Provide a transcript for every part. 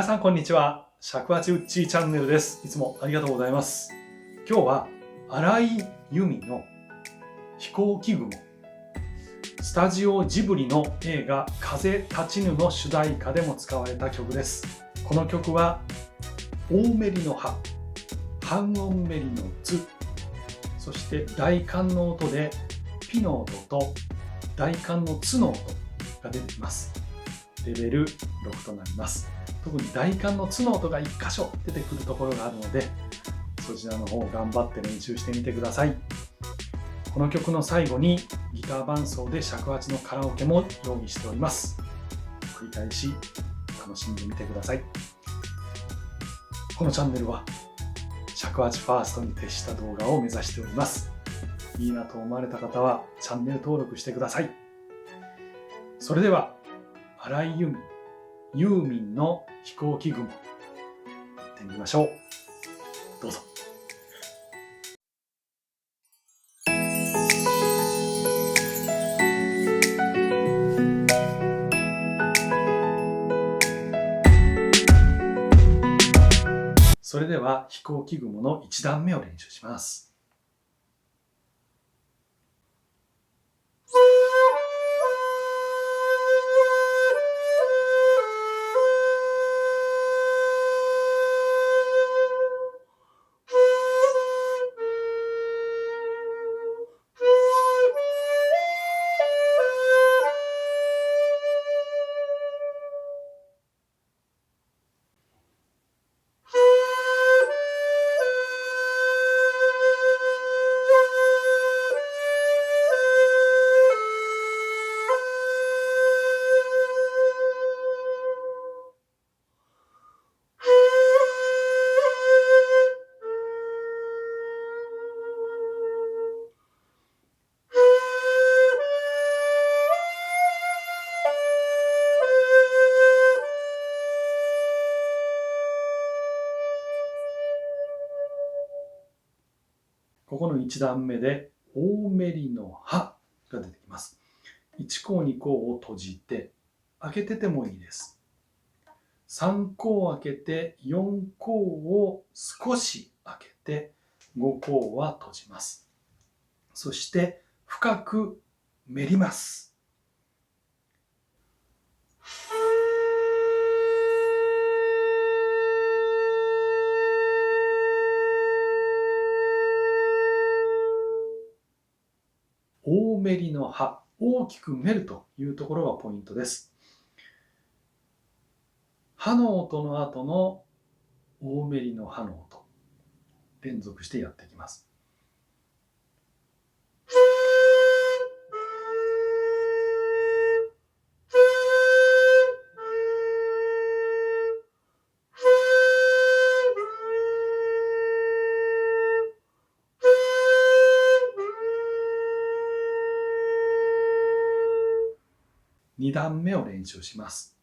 皆さんこんにちは。尺八ウッチーチャンネルです。いつもありがとうございます。今日は荒井由実の飛行機雲、スタジオジブリの映画風立ちぬの主題歌でも使われた曲です。この曲は大メリのハ、半音メリのツ、そして大管の音でピの音と大管のツの音が出てきます。レベル6となります。特に大管のツの音が1箇所出てくるところがあるので、そちらの方を頑張って練習してみてください。この曲の最後にギター伴奏で尺八のカラオケも用意しております。繰り返し楽しんでみてください。このチャンネルは尺八ファーストに徹した動画を目指しております。いいなと思われた方はチャンネル登録してください。それでは荒井由実、ユーミンの飛行機雲、やってみましょう。どうぞ。それでは飛行機雲の1段目を練習します。ここの1段目で大メリのハが出てきます。1項2項を閉じて、開けててもいいです。3項開けて、4項を少し開けて、5項は閉じます。そして深くめります。大メリのハ、大きくめるというところがポイントです。ハの音の後の大メリのハの音、連続してやっていきます。2段目を練習します。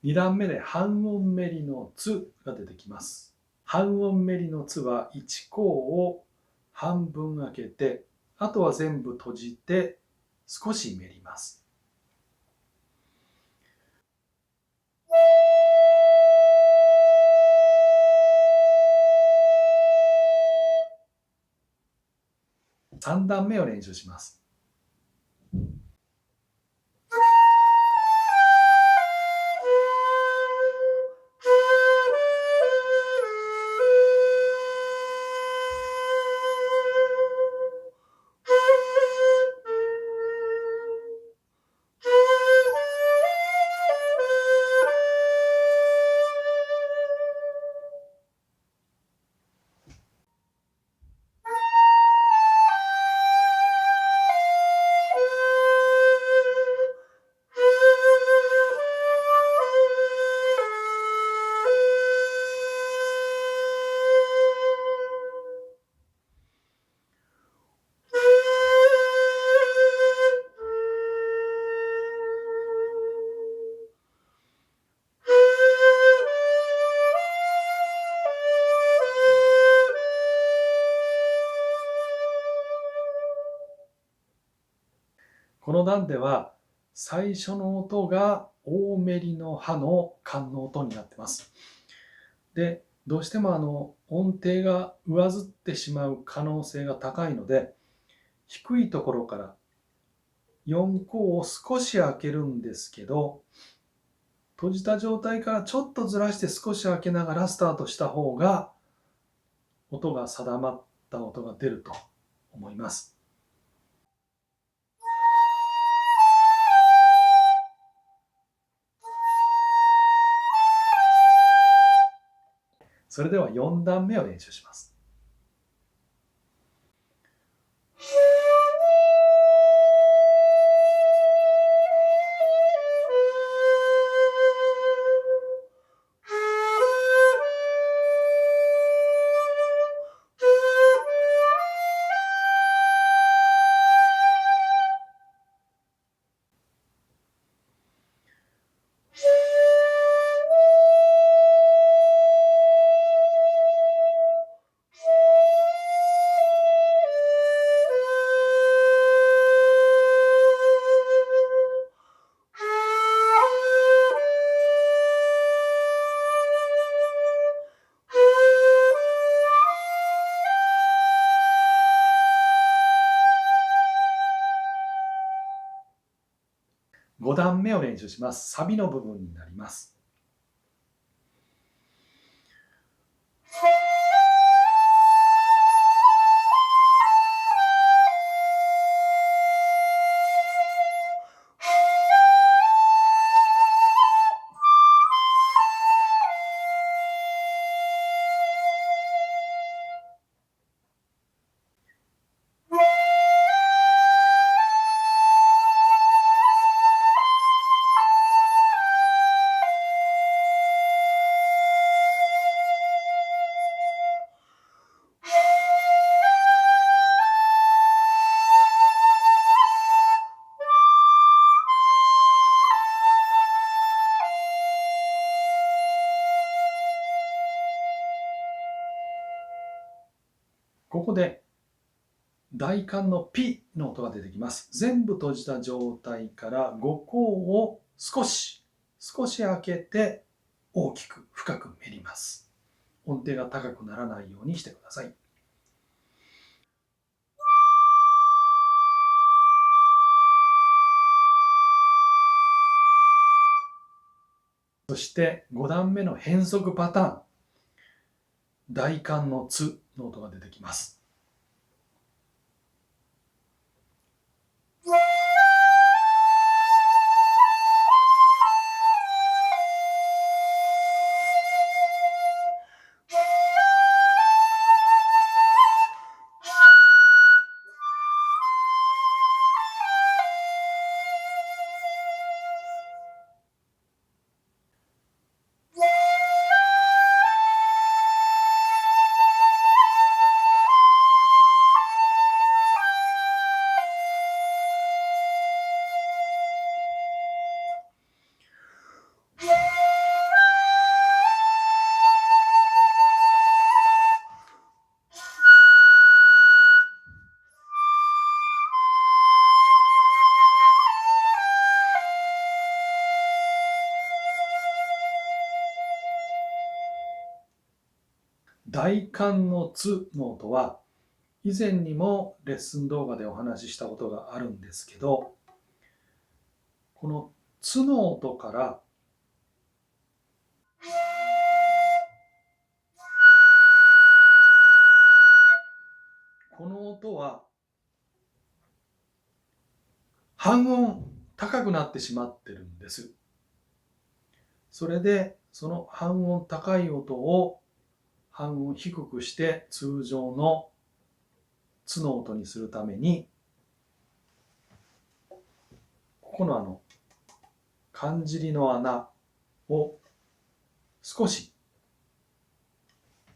2段目で半音メリのツが出てきます。半音メリのツは1項を半分開けて、あとは全部閉じて少しメリます。3段目を練習します。の段では最初の音が大メリの歯の管の音になってます。で、どうしても音程が上ずってしまう可能性が高いので、低いところから4項を少し開けるんですけど、閉じた状態からちょっとずらして少し開けながらスタートした方が音が定まった音が出ると思います。それでは4段目を練習します。5段目を練習します。サビの部分になります。ここで大管のピの音が出てきます。全部閉じた状態から5項を少し開けて大きく深く練ります。音程が高くならないようにしてください。そして5段目の変則パターン、大管のツの音が出てきます。大管のツの音は以前にもレッスン動画でお話ししたことがあるんですけど、このツの音からこの音は半音高くなってしまってるんです。それでその半音高い音を半音低くして通常のツの音にするために、ここのかんじりの穴を少し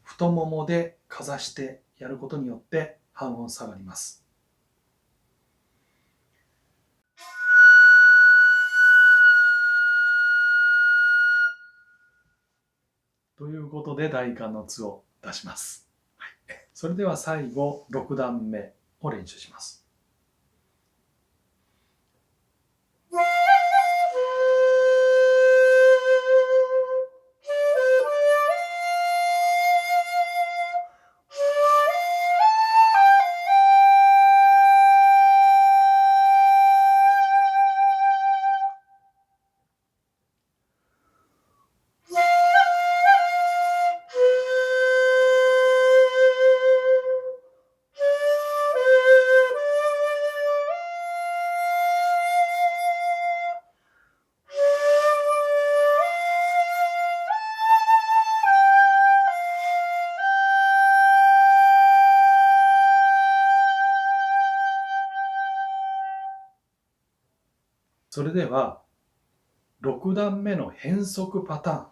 太ももでかざしてやることによって半音下がります。ということで大管のツを出します。はい、それでは最後6段目を練習します。それでは6段目の変則パターン。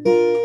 す。